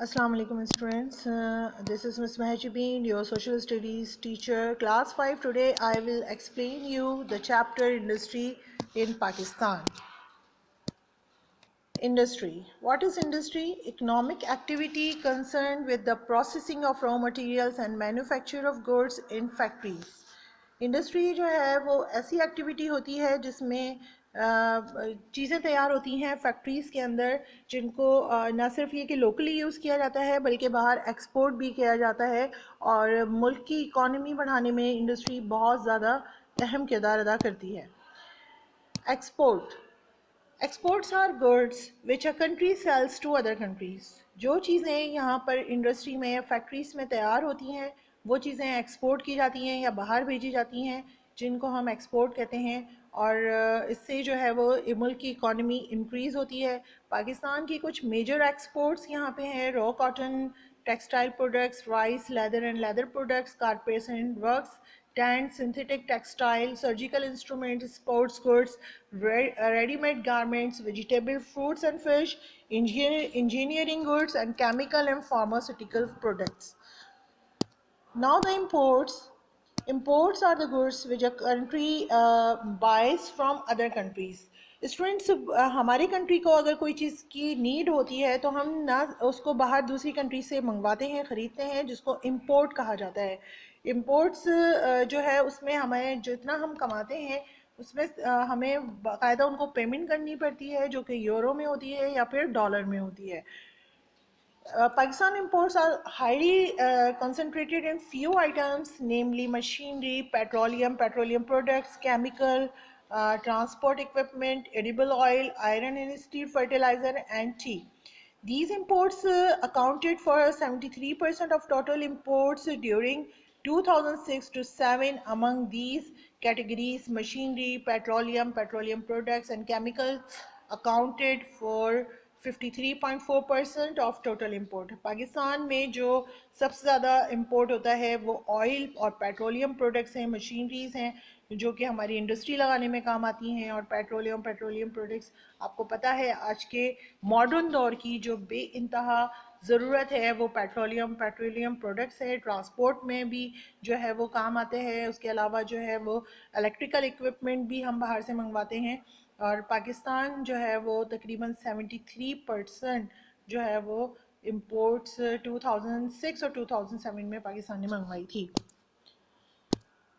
Assalamu alaikum students. This is Ms. Mahajibeen, your social studies teacher, class 5. Today I will explain you the chapter industry in Pakistan. Industry. What is industry? Economic activity concerned with the processing of raw materials and manufacture of goods in factories. Industry जो है वो ऐसी activity होती है जिसमें चीज़ें तैयार होती हैं फैक्ट्रीज़ के अंदर, जिनको ना सिर्फ ये कि लोकली यूज़ किया जाता है बल्कि बाहर एक्सपोर्ट भी किया जाता है। और मुल्क की इकॉनमी बढ़ाने में इंडस्ट्री बहुत ज़्यादा अहम किरदार अदा करती है। Export. Exports are goods which a country sells to other countries. जो चीज़ें यहाँ पर इंडस्ट्री में या फैक्ट्रीज में तैयार होती हैं वो चीज़ें एक्सपोर्ट की जाती हैं या बाहर भेजी जाती हैं, जिनको हम एक्सपोर्ट कहते हैं। और इससे जो है वो मुल्क की इकॉनमी इंक्रीज़ होती है। पाकिस्तान की कुछ मेजर एक्सपोर्ट्स यहाँ पे हैं: raw cotton, textile products, rice, leather and leather products, carpets and works, tent, synthetic textile, surgical instruments, sports goods, ready-made garments, vegetable, fruits and fish, engineering goods, and chemical and pharmaceutical products. Now the imports. Imports are the goods which a country buys from other countries. Students, हमारी country को अगर कोई चीज़ की need होती है तो हम ना उसको बाहर दूसरी कंट्री से मंगवाते हैं, ख़रीदते हैं, जिसको इंपोर्ट कहा जाता है। इंपोर्ट्स जो है उसमें हमें जितना हम कमाते हैं उसमें हमें बाकायदा उनको पेमेंट करनी पड़ती है, जो कि यूरो में होती है या फिर डॉलर में होती है। Pakistan imports are highly concentrated in few items, namely machinery, petroleum products, chemical, transport equipment, edible oil, iron and steel, fertilizer, and tea. These imports accounted for 73% of total imports during 2006 to 7. Among these categories, machinery, petroleum products, and chemicals accounted for 53.4% of total import. Pakistan में जो सबसे ज़्यादा import होता है वो oil और petroleum products हैं, machineries हैं जो कि हमारी इंडस्ट्री लगाने में काम आती हैं। और पेट्रोलियम प्रोडक्ट्स, आपको पता है आज के मॉडर्न दौर की जो बेइंतहा ज़रूरत है वो पेट्रोलियम प्रोडक्ट्स है। ट्रांसपोर्ट में भी जो है वो काम आते हैं। उसके अलावा जो है वो इलेक्ट्रिकल इक्विपमेंट भी हम बाहर से मंगवाते हैं। और पाकिस्तान जो है वो तकरीबन 73% जो है वो इम्पोर्ट्स 2006 और 2007 में पाकिस्तान ने मंगवाई थी।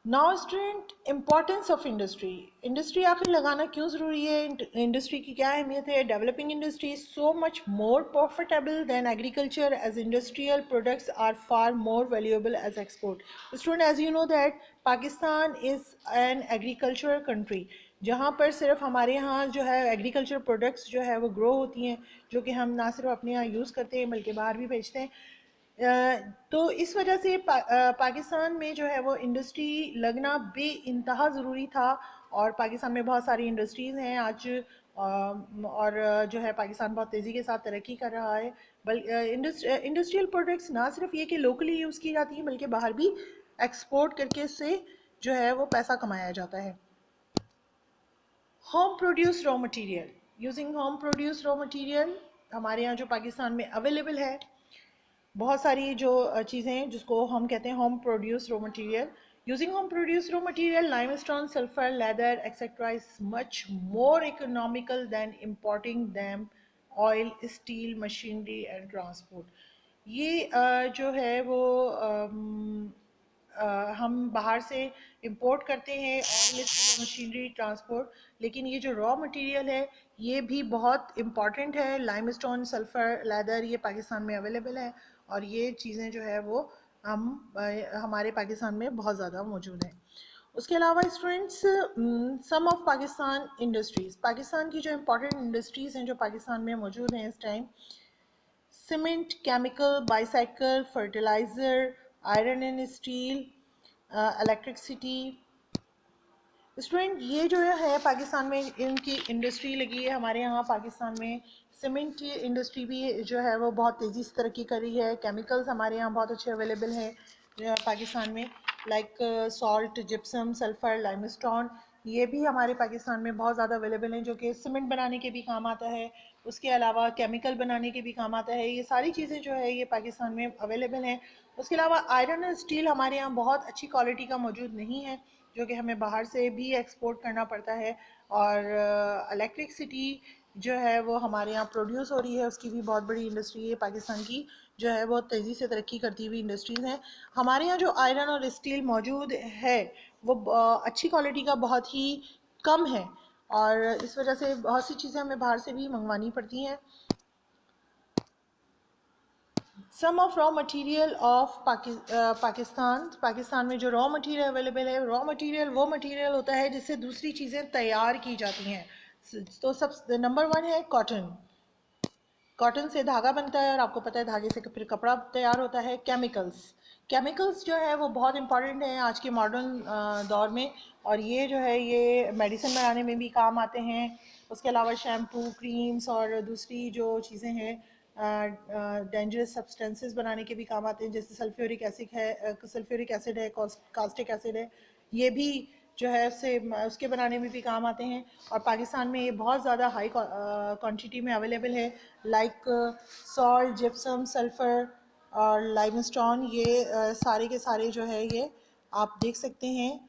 Now student, importance of industry आखिर लगाना क्यों ज़रूरी है, इंडस्ट्री की क्या अहमियत है। Developing industry is so much more profitable than agriculture as industrial products are far more valuable as export. Student, as you know that Pakistan is an agricultural country, जहाँ पर सिर्फ हमारे यहाँ जो है एग्रीकल्चर प्रोडक्ट्स जो है वो ग्रो होती हैं, जो कि हम ना सिर्फ अपने यहाँ यूज़ करते हैं बल्कि बाहर भी भेजते हैं। तो इस वजह से पाकिस्तान में जो है वो इंडस्ट्री लगना बेइंतहा ज़रूरी था। और पाकिस्तान में बहुत सारी इंडस्ट्रीज़ हैं आज, और जो है पाकिस्तान बहुत तेज़ी के साथ तरक्की कर रहा है। इंडस्ट्रियल प्रोडक्ट्स ना सिर्फ ये कि लोकली यूज़ की जाती हैं बल्कि बाहर भी एक्सपोर्ट करके उससे जो है वो पैसा कमाया जाता है। Home produce raw material. Using home produce raw material हमारे यहाँ जो पाकिस्तान में अवेलेबल है बहुत सारी जो चीज़ें हैं जिसको हम कहते हैं home produce raw material. Using home produce raw material limestone, sulphur, leather etcetera is much more economical than importing them oil, steel, machinery and transport. ये जो है वो हम बाहर से इंपोर्ट करते हैं ऑयल, मशीनरी, ट्रांसपोर्ट, लेकिन ये जो रॉ मटेरियल है ये भी बहुत इम्पॉर्टेंट है। लाइमस्टोन, सल्फ़र, लेदर ये पाकिस्तान में अवेलेबल है और ये चीज़ें जो है वो हमारे पाकिस्तान में बहुत ज़्यादा मौजूद हैं। उसके अलावा students, some of Pakistan industries, Pakistan की जो इम्पोर्टेंट इंडस्ट्रीज़ हैं जो पाकिस्तान में मौजूद हैं इस time: cement, chemical, bicycle, fertiliser, iron and steel, electricity. Student, ये जो है पाकिस्तान में इनकी इंडस्ट्री लगी है। हमारे यहाँ पाकिस्तान में सीमेंट इंडस्ट्री भी जो है वो बहुत तेज़ी से तरक्की कर रही है। केमिकल्स हमारे यहाँ बहुत अच्छे अवेलेबल हैं पाकिस्तान में, like salt, gypsum, sulphur, limestone, ये भी हमारे पाकिस्तान में बहुत ज़्यादा अवेलेबल हैं, जो कि सीमेंट बनाने के भी काम आता है, उसके अलावा केमिकल बनाने के भी काम आता है। ये सारी चीज़ें जो है ये पाकिस्तान में अवेलेबल हैं। उसके अलावा आयरन और स्टील हमारे यहाँ बहुत अच्छी क्वालिटी का मौजूद नहीं है, जो कि हमें बाहर से भी एक्सपोर्ट करना पड़ता है। और इलेक्ट्रिसिटी जो है वो हमारे यहाँ प्रोड्यूस हो रही है, उसकी भी बहुत बड़ी इंडस्ट्री है पाकिस्तान की, जो है बहुत तेज़ी से तरक्की करती हुई इंडस्ट्रीज़ हैं। हमारे यहाँ जो आयरन और स्टील मौजूद है वो अच्छी क्वालिटी का बहुत ही कम है, और इस वजह से बहुत सी चीज़ें हमें बाहर से भी मंगवानी पड़ती हैं। Some of raw material of Pakistan में जो रॉ मटेरियल अवेलेबल है, रॉ मटेरियल वो मटेरियल होता है जिससे दूसरी चीज़ें तैयार की जाती हैं। तो सब नंबर वन है कॉटन। कॉटन से धागा बनता है, और आपको पता है धागे से फिर कपड़ा तैयार होता है। केमिकल्स, केमिकल्स जो है वो बहुत इंपॉर्टेंट है आज के मॉडर्न दौर में, और ये जो है ये मेडिसिन बनाने में भी काम आते हैं। उसके अलावा शैम्पू, क्रीम्स और दूसरी जो चीज़ें हैं डेंजरस सब्सटेंसेस बनाने के भी काम आते हैं, जैसे सल्फ्यूरिक एसिड है, कास्टिक एसिड है, ये भी जो है उसके बनाने में भी काम आते हैं। और पाकिस्तान में ये बहुत ज़्यादा हाई क्वांटिटी में अवेलेबल है, लाइक सॉल्ट, जिप्सम, सल्फ़र और लाइमस्टोन। ये सारे के सारे जो है ये आप देख सकते हैं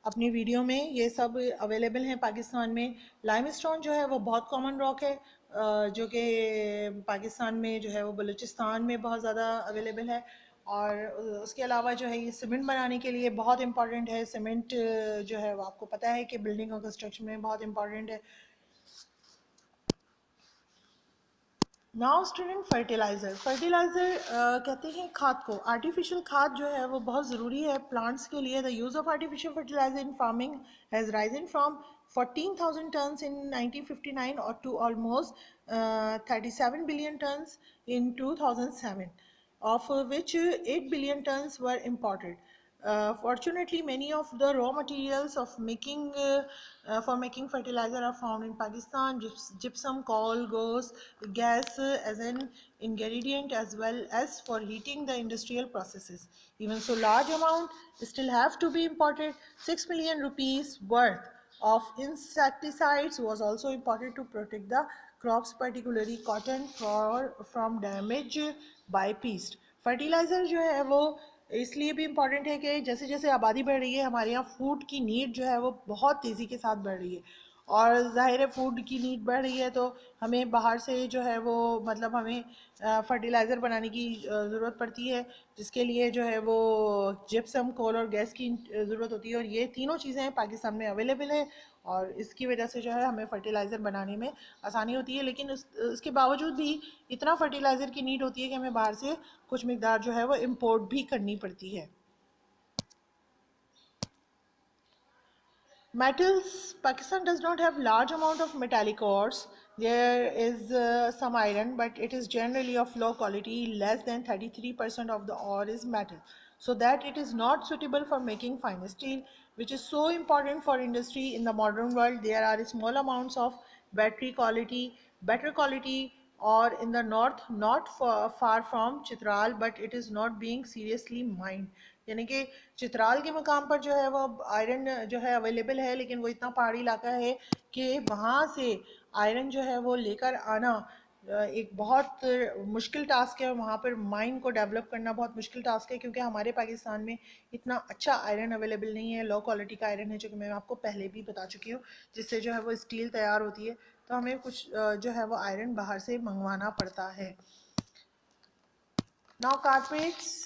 अपनी वीडियो में, ये सब अवेलेबल हैं पाकिस्तान में। लाइमस्टोन जो है वो बहुत कॉमन रॉक है, जो कि पाकिस्तान में जो है वो बलूचिस्तान में बहुत ज़्यादा अवेलेबल है। और उसके अलावा जो है ये सीमेंट बनाने के लिए बहुत इंपॉर्टेंट है। सीमेंट जो है वो आपको पता है कि बिल्डिंग और कंस्ट्रक्शन में बहुत इंपॉर्टेंट है। Now student, fertiliser. फर्टिलाइज़र कहते हैं खाद को। आर्टिफिशियल खाद जो है वो बहुत ज़रूरी है प्लांट्स के लिए। The use of artificial fertiliser in farming has Ryzen from 14,000 tons in 1959 or to almost 37 billion tons in 2007, of which 8 billion tons were imported. Fortunately, many of the raw materials for making fertilizer are found in Pakistan. Gypsum, coal, gas as an ingredient, as well as for heating the industrial processes. Even so, large amount still have to be imported. 6 million rupees worth of insecticides was also imported to protect the crops, particularly cotton, from damage by pests. Fertiliser जो है वो इसलिए भी important है कि जैसे जैसे आबादी बढ़ रही है, हमारे यहाँ फूड की नीड जो है वो बहुत तेज़ी के साथ बढ़ रही है। और ज़ाहिर है फूड की नीड बढ़ रही है तो हमें बाहर से जो है वो मतलब हमें फर्टिलाइज़र बनाने की ज़रूरत पड़ती है, जिसके लिए जो है वो जिप्सम, कोल और गैस की ज़रूरत होती है। और ये तीनों चीज़ें पाकिस्तान में अवेलेबल है, और इसकी वजह से जो है हमें फ़र्टिलाइज़र बनाने में आसानी होती है। लेकिन उसके बावजूद भी इतना फ़र्टिलाइज़र की नीड होती है कि हमें बाहर से कुछ मिकदार जो है वो इम्पोर्ट भी करनी पड़ती है। Metals, Pakistan does not have large amount of metallic ores. There is some iron, but it is generally of low quality. Less than 33% of the ore is metal, so that it is not suitable for making fine steel, which is so important for industry in the modern world. There are small amounts of better quality or in the north, not far from Chitral, but it is not being seriously mined. यानी कि चित्राल के मकाम पर जो है वो iron जो है अवेलेबल है, लेकिन वो इतना पहाड़ी इलाका है कि वहाँ से आयरन जो है वो लेकर आना एक बहुत मुश्किल टास्क है। वहाँ पर माइन को डेवलप करना बहुत मुश्किल टास्क है, क्योंकि हमारे पाकिस्तान में इतना अच्छा आयरन अवेलेबल नहीं है। लो क्वालिटी का आयरन है, जो कि मैं आपको पहले भी बता चुकी हूँ, जिससे जो है वो स्टील तैयार होती है। तो हमें कुछ जो है वो आयरन बाहर से मंगवाना पड़ता है। Now carpets.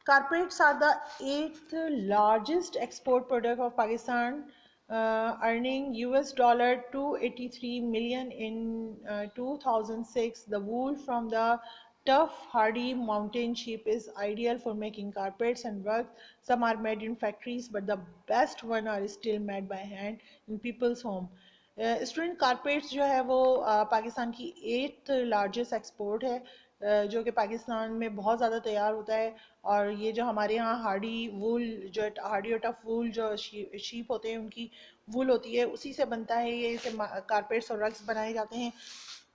Carpets are the eighth largest export product of Pakistan, earning US dollar 283 million in 2006. The wool from the tough, hardy mountain sheep is ideal for making carpets and rugs. Some are made in factories, but the best one are still made by hand in people's home. Student carpets जो है वो पाकिस्तान की eighth largest export है, जो कि पाकिस्तान में बहुत ज़्यादा तैयार होता है। और ये जो हमारे यहाँ हार्डी और टफ वूल जो शीप होते हैं उनकी वूल होती है, उसी से बनता है ये। इसे कारपेट्स और रग्स बनाए जाते हैं।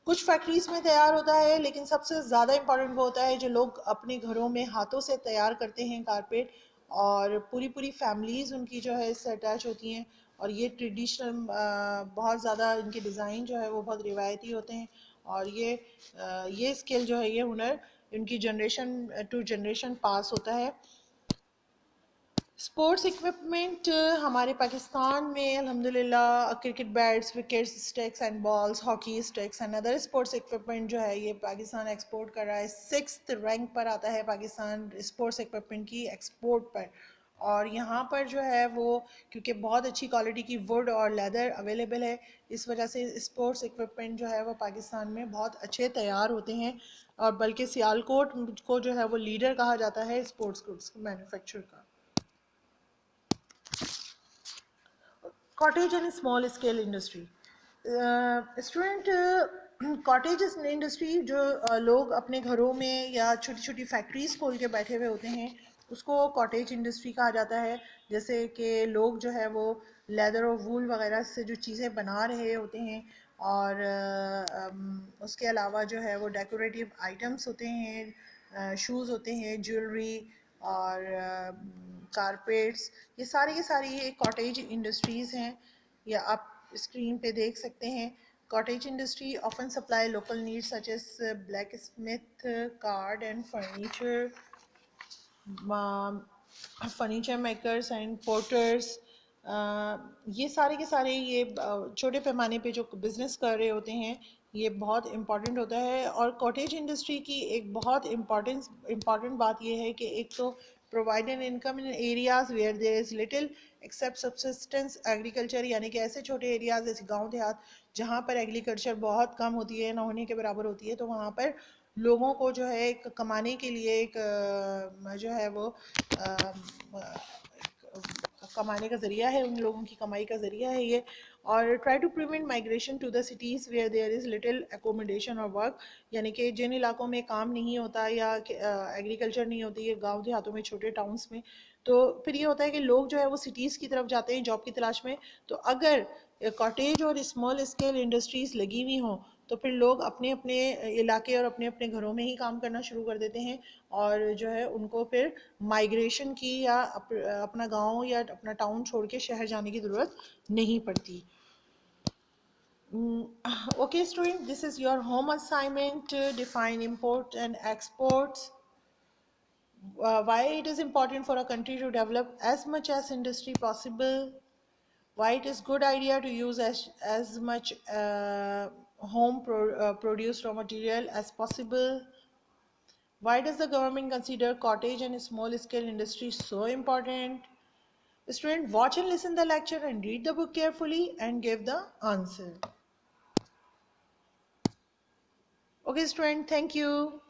कुछ फैक्ट्रीज में तैयार होता है, लेकिन सबसे ज़्यादा इम्पॉर्टेंट वो होता है जो लोग अपने घरों में हाथों से तैयार करते हैं कारपेट। और पूरी पूरी फैमिलीज़ उनकी जो है इससे अटैच होती हैं। और ये ट्रेडिशनल बहुत ज़्यादा इनके डिज़ाइन जो है वो बहुत रिवायती होते हैं। और ये स्किल जो है, ये हुनर इनकी जनरेशन टू जनरेशन पास होता है। स्पोर्ट्स इक्विपमेंट हमारे पाकिस्तान में अल्हम्दुलिल्लाह cricket bats, wickets, sticks and balls, hockey sticks and other sports equipment जो है ये पाकिस्तान एक्सपोर्ट कर रहा है। 6th रैंक पर आता है पाकिस्तान स्पोर्ट्स इक्विपमेंट की एक्सपोर्ट पर। और यहाँ पर जो है वो क्योंकि बहुत अच्छी क्वालिटी की वुड और लेदर अवेलेबल है, इस वजह से स्पोर्ट्स इक्विपमेंट जो है वो पाकिस्तान में बहुत अच्छे तैयार होते हैं। और बल्कि सियालकोट को जो है वो लीडर कहा जाता है स्पोर्ट्स गुड्स मैन्युफैक्चर का। Cottage and small scale industry student, cottage industry जो लोग अपने घरों में या छोटी छोटी फैक्ट्रीज खोल के बैठे हुए होते हैं, उसको कॉटेज इंडस्ट्री कहा जाता है। जैसे कि लोग जो है वो लेदर और वूल वगैरह से जो चीज़ें बना रहे होते हैं, और उसके अलावा जो है वो डेकोरेटिव आइटम्स होते हैं, शूज़ होते हैं, ज्वेलरी और कारपेट्स, ये सारी की सारी ये कॉटेज इंडस्ट्रीज़ हैं। या आप स्क्रीन पे देख सकते हैं। Cottage industry often supply local needs such as blacksmith, cart and furniture makers and potters. ये सारे के सारे ये छोटे पैमाने पे जो बिज़नेस कर रहे होते हैं, ये बहुत इम्पॉर्टेंट होता है। और कॉटेज इंडस्ट्री की एक बहुत इम्पॉर्टेंट बात ये है कि एक तो provide an income in areas where there is little except subsistence agriculture, यानी कि ऐसे छोटे एरियाज जैसे गांव देहात जहाँ पर एग्रीकल्चर बहुत कम होती है, ना होने के बराबर होती है, तो वहाँ पर लोगों को जो है एक कमाने के लिए एक जो है वो कमाने का ज़रिया है, उन लोगों की कमाई का ज़रिया है ये। और try to prevent migration to the cities where there is little accommodation और वर्क, यानी कि जिन इलाकों में काम नहीं होता या एग्रीकल्चर नहीं होती है गांव देहातों में, छोटे टाउन्स में, तो फिर ये होता है कि लोग जो है वो सिटीज़ की तरफ जाते हैं जॉब की तलाश में। तो अगर कॉटेज और स्मॉल स्केल इंडस्ट्रीज़ लगी हुई हों, तो फिर लोग अपने अपने इलाके और अपने अपने घरों में ही काम करना शुरू कर देते हैं। और जो है उनको फिर माइग्रेशन की या अपना गांव या अपना टाउन छोड़ के शहर जाने की ज़रूरत नहीं पड़ती। Okay, student, this is your home assignment. Define import and exports. Why it is important for a country to develop as much as industry possible. Why it is good idea to use as much produced raw material as possible. Why does the government consider cottage and small scale industry so important? Student, watch and listen the lecture and read the book carefully and give the answer. Okay, student, thank you.